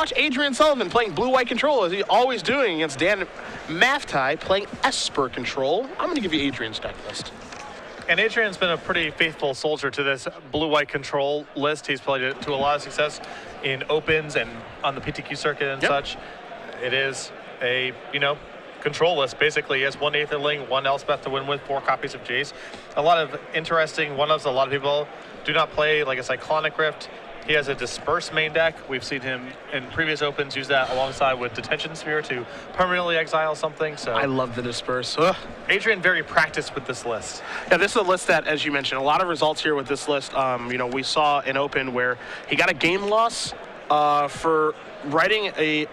watch Adrian Sullivan playing blue-white control, as he's always doing against Dan Maftei playing Esper control. I'm going to give you Adrian's deck list. And Adrian's been a pretty faithful soldier to this blue-white control list. He's played it to a lot of success in opens and on the PTQ circuit and such. It is a, control list. Basically, he has 1 Aetherling, 1 Elspeth to win with, 4 copies of Jace. A lot of interesting one-ofs. A lot of people do not play, like a Cyclonic Rift. He has a Disperse main deck. We've seen him in previous opens use that alongside with Detention Sphere to permanently exile something. So I love the Disperse. Ugh. Adrian very practiced with this list. Yeah, this is a list that, as you mentioned, a lot of results here with this list. We saw an open where he got a game loss for writing a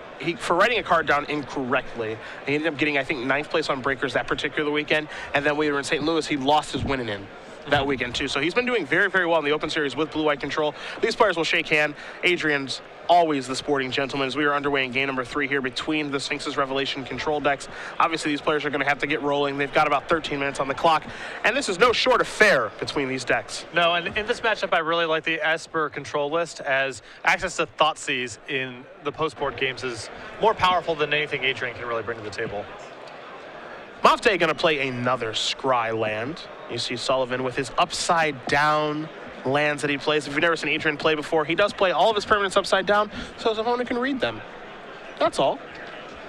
card down incorrectly. He ended up getting, I think, 9th place on Breakers that particular weekend, and then we were in St. Louis. He lost his winning in that weekend too. So he's been doing very, very well in the Open Series with blue-white control. These players will shake hand. Adrian's always the sporting gentleman as we are underway in game number 3 here between the Sphinx's Revelation control decks. Obviously, these players are going to have to get rolling. They've got about 13 minutes on the clock, and this is no short affair between these decks. No, and in this matchup, I really like the Esper control list, as access to Thoughtseize in the post-board games is more powerful than anything Adrian can really bring to the table. Maftei going to play another Scry land. You see Sullivan with his upside down lands that he plays. If you've never seen Adrian play before, he does play all of his permanents upside down, so his opponent can read them. That's all.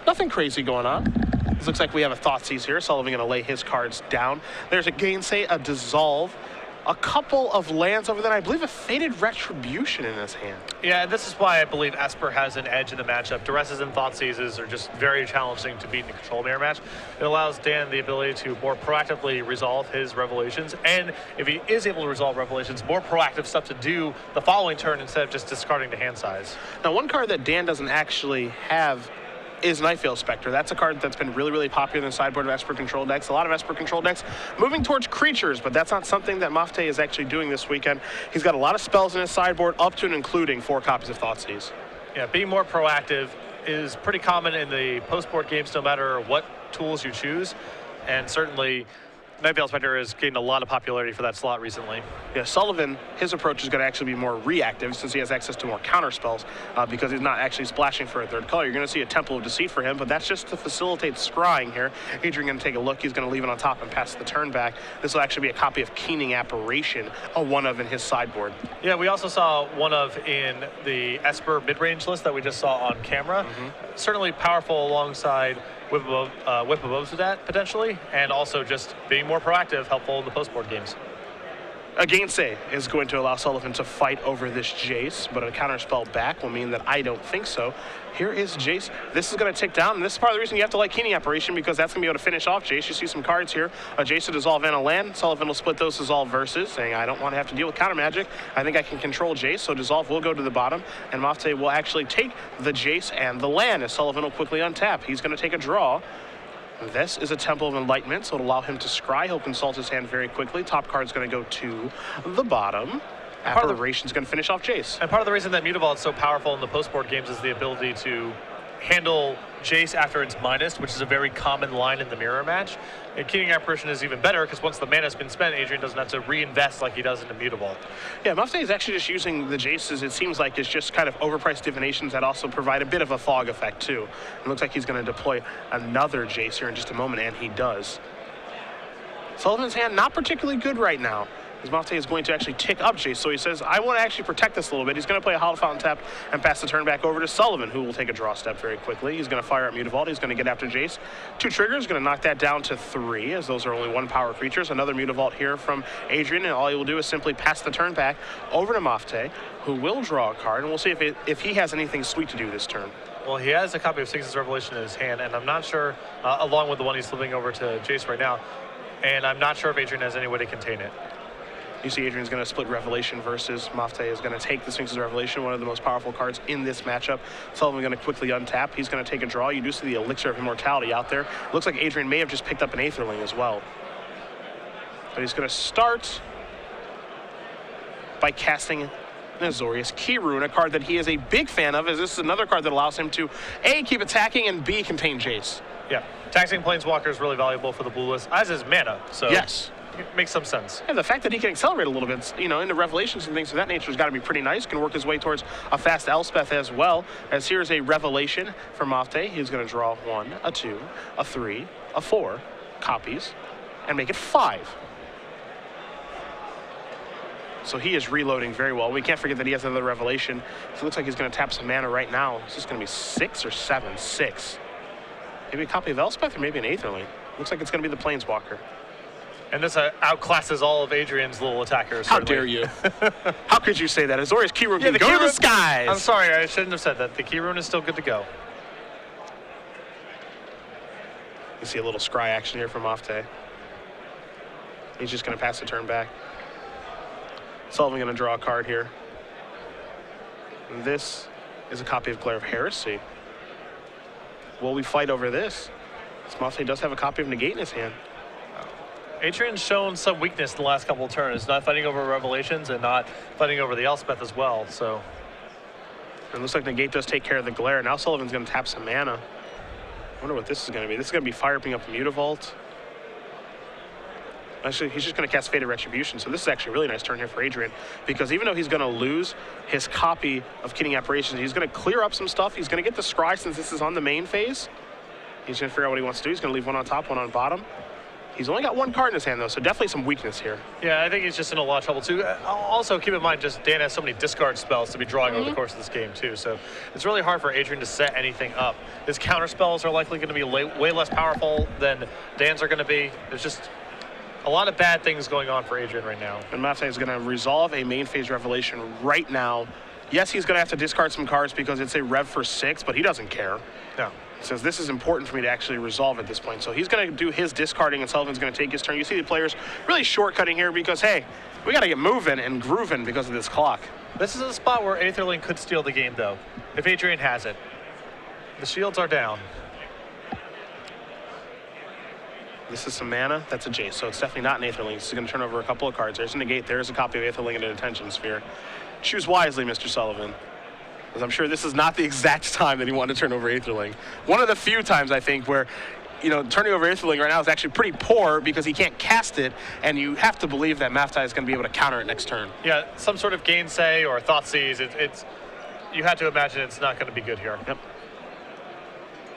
Nothing crazy going on. It looks like we have a Thoughtseize here. Sullivan going to lay his cards down. There's a Gainsay, a Dissolve, a couple of lands over there. I believe a Fated Retribution in his hand. Yeah, this is why I believe Esper has an edge in the matchup. Duresses and Thoughtseizes are just very challenging to beat in a control mirror match. It allows Dan the ability to more proactively resolve his Revelations, and if he is able to resolve Revelations, more proactive stuff to do the following turn instead of just discarding to hand size. Now, one card that Dan doesn't actually have is Nightveil Spectre. That's a card that's been really, really popular in the sideboard of Esper control decks. A lot of Esper control decks moving towards creatures, but that's not something that Maftei is actually doing this weekend. He's got a lot of spells in his sideboard, up to and including 4 copies of Thoughtseize. Yeah, being more proactive is pretty common in the post-board games, no matter what tools you choose, and certainly Nightveil Spectre has gained a lot of popularity for that slot recently. Yeah, Sullivan, his approach is going to actually be more reactive since he has access to more counter spells because he's not actually splashing for a 3rd color. You're going to see a Temple of Deceit for him, but that's just to facilitate scrying here. Adrian going to take a look. He's going to leave it on top and pass the turn back. This will actually be a copy of Keening Apparition, a 1-of in his sideboard. Yeah, we also saw 1-of in the Esper mid-range list that we just saw on camera. Certainly powerful alongside Whip of Obsidian potentially, and also just being more proactive, helpful in the post-board games. A Gainsay is going to allow Sullivan to fight over this Jace, but a counterspell back will mean that I don't think so. Here is Jace. This is going to tick down, and this is part of the reason you have to like Keening Apparition, because that's going to be able to finish off Jace. You see some cards here. A Jace to dissolve and a land. Sullivan will split those Dissolve versus, saying, I don't want to have to deal with counter magic. I think I can control Jace, so Dissolve will go to the bottom, and Maftei will actually take the Jace and the land, as Sullivan will quickly untap. He's going to take a draw. This is a Temple of Enlightenment, so it'll allow him to scry. He'll consult his hand very quickly. Top card's going to go to the bottom. Apparition's going to finish off Jace. And part of the reason that Mutavault is so powerful in the post-board games is the ability to handle Jace after it's minus, which is a very common line in the mirror match. And Keening Apparition is even better because once the mana's been spent, Adrian doesn't have to reinvest like he does in the Mutavault. Yeah, Maftei is actually just using the Jaces, it seems like it's just kind of overpriced divinations that also provide a bit of a fog effect too. It looks like he's going to deploy another Jace here in just a moment, and he does. Sullivan's hand not particularly good right now, as Maftei is going to actually tick up Jace. So he says, I want to actually protect this a little bit. He's going to play a Hollow Fountain tap and pass the turn back over to Sullivan, who will take a draw step very quickly. He's going to fire up Mutavault. He's going to get after Jace. 2 triggers, going to knock that down to 3, as those are only 1 power creatures. Another Mutavault here from Adrian, and all he will do is simply pass the turn back over to Maftei, who will draw a card, and we'll see if he has anything sweet to do this turn. Well, he has a copy of Sphinx's Revelation in his hand, and I'm not sure, along with the one he's flipping over to Jace right now, and I'm not sure if Adrian has any way to contain it. You see Adrian's going to split Revelation versus Maftei is going to take the Sphinx's Revelation, one of the most powerful cards in this matchup. Sullivan going to quickly untap. He's going to take a draw. You do see the Elixir of Immortality out there. Looks like Adrian may have just picked up an Aetherling as well. But he's going to start by casting an Azorius Keyrune, a card that he is a big fan of, as this is another card that allows him to A, keep attacking, and B, contain Jace. Yeah, taxing Planeswalker is really valuable for the blue list, as is mana. So yes. It makes some sense. And the fact that he can accelerate a little bit, you know, into Revelations and things of that nature has got to be pretty nice. Can work his way towards a fast Elspeth as well. As here's a Revelation for Maftei. He's going to draw 1, a 2, a 3, a 4 copies, and make it 5. So he is reloading very well. We can't forget that he has another Revelation. So it looks like he's going to tap some mana right now. Is this going to be 6 or 7? 6. Maybe a copy of Elspeth or maybe an Aetherling. Looks like it's going to be the Planeswalker. And this outclasses all of Adrian's little attackers. How certainly. dare you? How could you say that? Azorius Keyrune can the go to the Keyrune- skies! I'm sorry, I shouldn't have said that. The Keyrune is still good to go. You see a little scry action here from Maftei. He's just going to pass the turn back. Sullivan going to draw a card here. And this is a copy of Glare of Heresy. Will we fight over this? Maftei does have a copy of Negate in his hand. Adrian's shown some weakness in the last couple of turns, not fighting over Revelations and not fighting over the Elspeth as well. So it looks like Negate does take care of the Glare. Now Sullivan's going to tap some mana. I wonder what this is going to be. This is going to be fire-upping up Mutavault. Actually, he's just going to cast Fated Retribution. So this is actually a really nice turn here for Adrian, because even though he's going to lose his copy of Kidding Apparitions, he's going to clear up some stuff. He's going to get the Scry since this is on the main phase. He's going to figure out what he wants to do. He's going to leave one on top, one on bottom. He's only got one card in his hand, though, so definitely some weakness here. yeah, I think he's just in a lot of trouble too. Also, keep in mind, just Dan has so many discard spells to be drawing over the course of this game too. So it's really hard for Adrian to set anything up. His counter spells are likely going to be way less powerful than Dan's are going to be. There's just a lot of bad things going on for Adrian right now. And Maftei is going to resolve a main phase Revelation right now. Yes, he's going to have to discard some cards because it's a Rev for 6, but he doesn't care. No. He says this is important for me to actually resolve at this point. So he's going to do his discarding, and Sullivan's going to take his turn. You see the players really shortcutting here because, hey, we got to get moving and grooving because of this clock. This is a spot where Aetherling could steal the game, though, if Adrian has it. The shields are down. This is some mana. That's a Jace, so it's definitely not an Aetherling. This is going to turn over a couple of cards. There's a Negate. There's a copy of Aetherling and an Attention Sphere. Choose wisely, Mr. Sullivan, because I'm sure this is not the exact time that he wanted to turn over Aetherling. One of the few times, I think, where, you know, turning over Aetherling right now is actually pretty poor because he can't cast it, and you have to believe that Maftei is going to be able to counter it next turn. Yeah, some sort of gainsay or Thoughtseize. It's you have to imagine it's not going to be good here. Yep.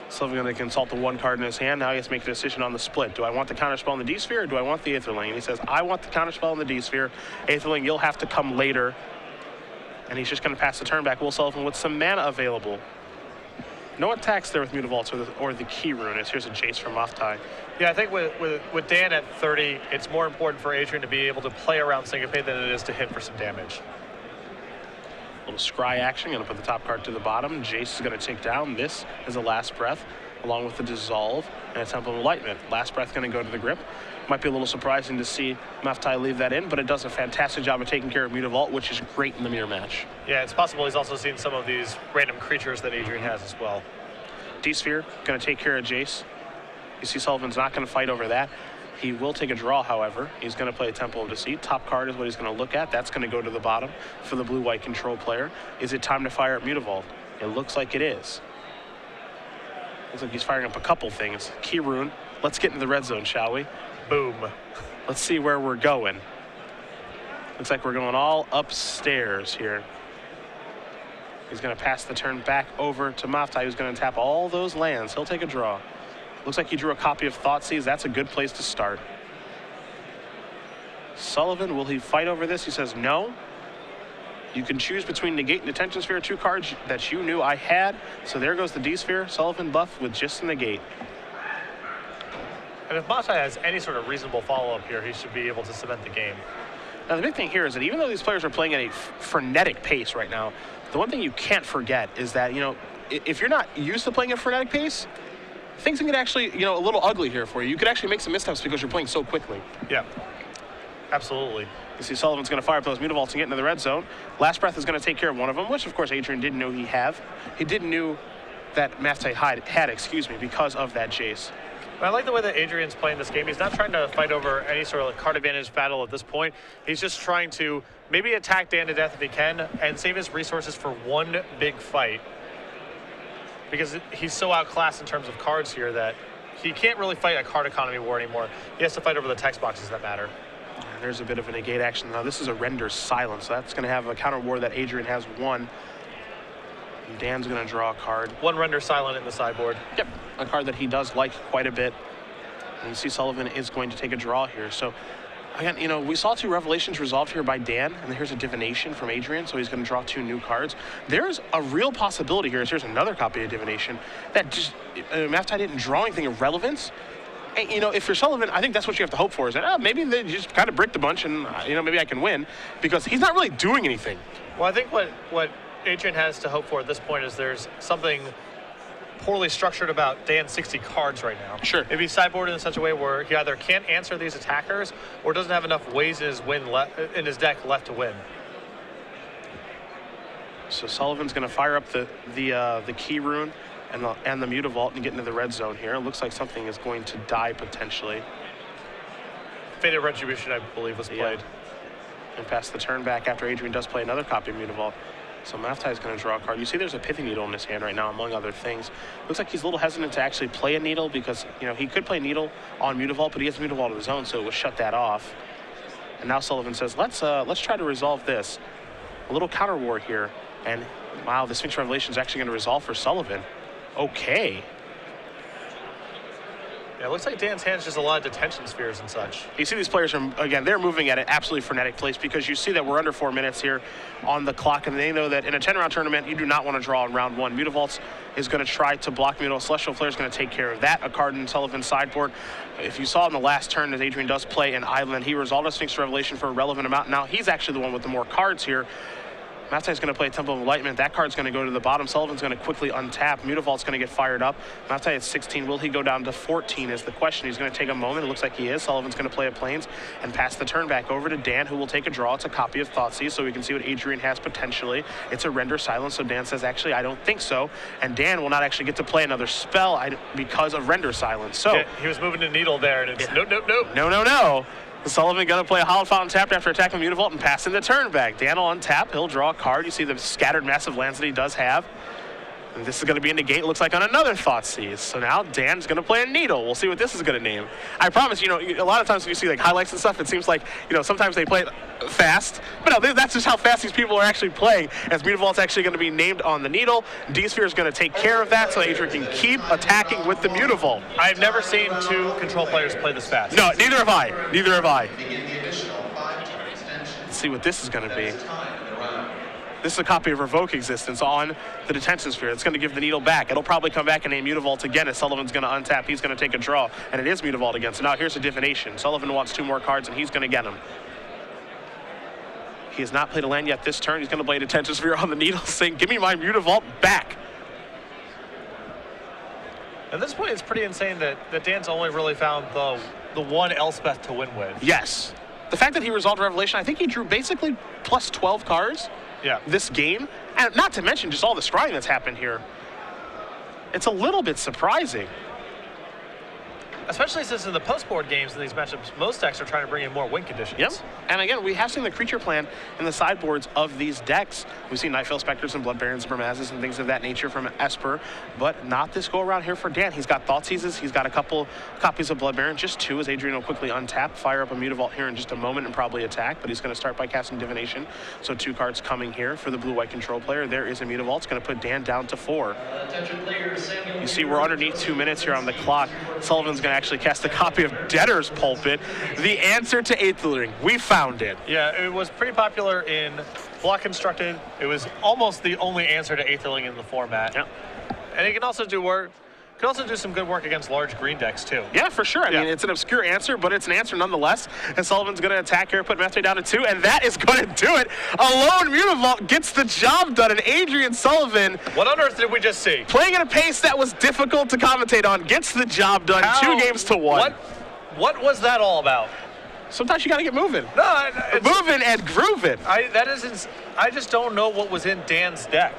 Sullivan going to consult the one card in his hand. Now he has to make a decision on the split. Do I want the counterspell in the D-Sphere, or do I want the Aetherling? And he says, I want the counterspell in the D-Sphere. Aetherling, you'll have to come later. And he's just going to pass the turn back. Will Sullivan with some mana available. No attacks there with Mutavault or the Keyrune. Here's a Jace from Maftei. Yeah, I think with Dan at 30, it's more important for Adrian to be able to play around Syncope than it is to hit for some damage. Little scry action. Going to put the top card to the bottom. Jace is going to take down. This is a Last Breath, along with the Dissolve and a Temple of Enlightenment. Last Breath going to go to the grip. Might be a little surprising to see Maftei leave that in, but it does a fantastic job of taking care of Mutavault, which is great in the mirror match. Yeah, it's possible he's also seen some of these random creatures that Adrian has as well. D-Sphere going to take care of Jace. You see Sullivan's not going to fight over that. He will take a draw, however. He's going to play a Temple of Deceit. Top card is what he's going to look at. That's going to go to the bottom for the blue-white control player. Is it time to fire up Mutavault? It looks like it is. Looks like he's firing up a couple things. Keyrune. Let's get into the red zone, shall we? Boom. Let's see where we're going. Looks like we're going all upstairs here. He's going to pass the turn back over to Maftei, who's going to tap all those lands. He'll take a draw. Looks like he drew a copy of Thoughtseize. That's a good place to start. Sullivan, will he fight over this? He says no. You can choose between Negate and Attention Sphere, 2 cards that you knew I had. So there goes the D-Sphere. Sullivan buff with just the Negate. And if Maftei has any sort of reasonable follow-up here, he should be able to cement the game. Now, the big thing here is that even though these players are playing at a frenetic pace right now, the one thing you can't forget is that, you know, if you're not used to playing at a frenetic pace, things can get actually, you know, a little ugly here for you. You could actually make some missteps because you're playing so quickly. Yeah, absolutely. You see Sullivan's going to fire up those Mutavaults and get into the red zone. Last Breath is going to take care of one of them, which, of course, Adrian didn't know he have. He didn't know that Maftei had, because of that Jace. I like the way that Adrian's playing this game. He's not trying to fight over any sort of card advantage battle at this point. He's just trying to maybe attack Dan to death if he can and save his resources for one big fight. Because he's so outclassed in terms of cards here that he can't really fight a card economy war anymore. He has to fight over the text boxes that matter. And there's a bit of a negate action. Now this is a render silence, so that's going to have a counter war that Adrian has won. And Dan's going to draw a card. One render silent in the sideboard. Yep, a card that he does like quite a bit. And you see Sullivan is going to take a draw here. So again, you know, we saw 2 revelations resolved here by Dan, and here's a divination from Adrian, so he's going to draw 2 new cards. There's a real possibility here, here's another copy of divination, that just Maftei didn't draw anything of relevance. And, you know, if you're Sullivan, I think that's what you have to hope for, is that maybe they just kind of bricked a bunch and, you know, maybe I can win, because he's not really doing anything. Well, I think what Adrian has to hope for at this point is there's something poorly structured about Dan's 60 cards right now. Sure. If he's sideboarded in such a way where he either can't answer these attackers or doesn't have enough ways in his deck left to win. So Sullivan's going to fire up the key rune and the Mutavault and get into the red zone here. It looks like something is going to die potentially. Fated Retribution, I believe, was played. And pass the turn back after Adrian does play another copy of Mutavault. So Maftei is going to draw a card. You see there's a Pithy Needle in his hand right now, among other things. Looks like he's a little hesitant to actually play a Needle because, you know, he could play Needle on Mutavault, but he has Mutavault of his own, so it would shut that off. And now Sullivan says, let's try to resolve this. A little counter war here. And, wow, the Sphinx Revelation is actually going to resolve for Sullivan. Okay. Yeah, it looks like Dan's hand's just a lot of detention spheres and such. You see these players are, again, they're moving at an absolutely frenetic pace because you see that we're under 4 minutes here on the clock, and they know that in a 10-round tournament, you do not want to draw in round 1. Mutavaults is going to try to block Mutavault. Celestial Flare is going to take care of that. A card in Sullivan's sideboard. If you saw in the last turn as Adrian does play an Island, he resolved a Sphinx Revelation for a relevant amount. Now he's actually the one with the more cards here. Maftei's going to play Temple of Enlightenment. That card's going to go to the bottom. Sullivan's going to quickly untap. Mutavault's going to get fired up. Maftei at 16. Will he go down to 14 is the question. He's going to take a moment. It looks like he is. Sullivan's going to play a Plains and pass the turn back over to Dan, who will take a draw. It's a copy of Thoughtseize, so we can see what Adrian has potentially. It's a render silence, so Dan says, actually, I don't think so. And Dan will not actually get to play another spell because of render silence. So yeah, he was moving to Needle there, and it's no. Sullivan going to play a Hallowed Fountain tapped after attacking Mutavault and passing the turn back. Dan will untap. He'll draw a card. You see the scattered massive lands that he does have. And this is going to be a negate, looks like, on another Thoughtseize. So now Dan's going to play a Needle. We'll see what this is going to name. I promise, you know, a lot of times when you see like highlights and stuff, it seems like, you know, sometimes they play it fast. But no, that's just how fast these people are actually playing, as Mutavault's actually going to be named on the Needle. D-Sphere is going to take care of that so Adrian can keep attacking with the Mutavault. I've never seen 2 control players play this fast. No, neither have I. Let's see what this is going to be. This is a copy of Revoke Existence on the Detention Sphere. It's going to give the Needle back. It'll probably come back and name Mutavault again as Sullivan's going to untap. He's going to take a draw, and it is Mutavault again. So now here's a divination. Sullivan wants 2 more cards, and he's going to get them. He has not played a land yet this turn. He's going to play a Detention Sphere on the Needle, saying, give me my Mutavault back. At this point, it's pretty insane that Dan's only really found the one Elspeth to win with. Yes. The fact that he resolved Revelation, I think he drew basically plus 12 cards. Yeah. This game, and not to mention just all the scrying that's happened here. It's a little bit surprising. Especially since in the post-board games in these matchups, most decks are trying to bring in more win conditions. Yep. And again, we have seen the creature plan in the sideboards of these decks. We've seen Nightfell Specters and Blood Barons and Bramazes and things of that nature from Esper, but not this go around here for Dan. He's got Thoughtseizes, he's got a couple copies of Blood Baron, just 2, as Adrian will quickly untap, fire up a Mutavault here in just a moment and probably attack, but he's going to start by casting Divination. So 2 cards coming here for the blue-white control player. There is a Mutavault. It's going to put Dan down to 4. You see we're underneath 2 minutes here on the clock. Sullivan's going to actually cast a copy of Debtor's Pulpit, the answer to Aetheling. We found it. Yeah, it was pretty popular in Block Constructed. It was almost the only answer to Aetheling in the format. Yeah. And it can also do some good work against large green decks too. Yeah, for sure. I mean, it's an obscure answer, but it's an answer nonetheless. And Sullivan's going to attack here, put Maftei down to 2, and that is going to do it. A lone Mutavault gets the job done, and Adrian Sullivan, what on earth did we just see? Playing at a pace that was difficult to commentate on, gets the job done. 2 games to 1. What was that all about? Sometimes you got to get moving. No, moving and grooving. I just don't know what was in Dan's deck.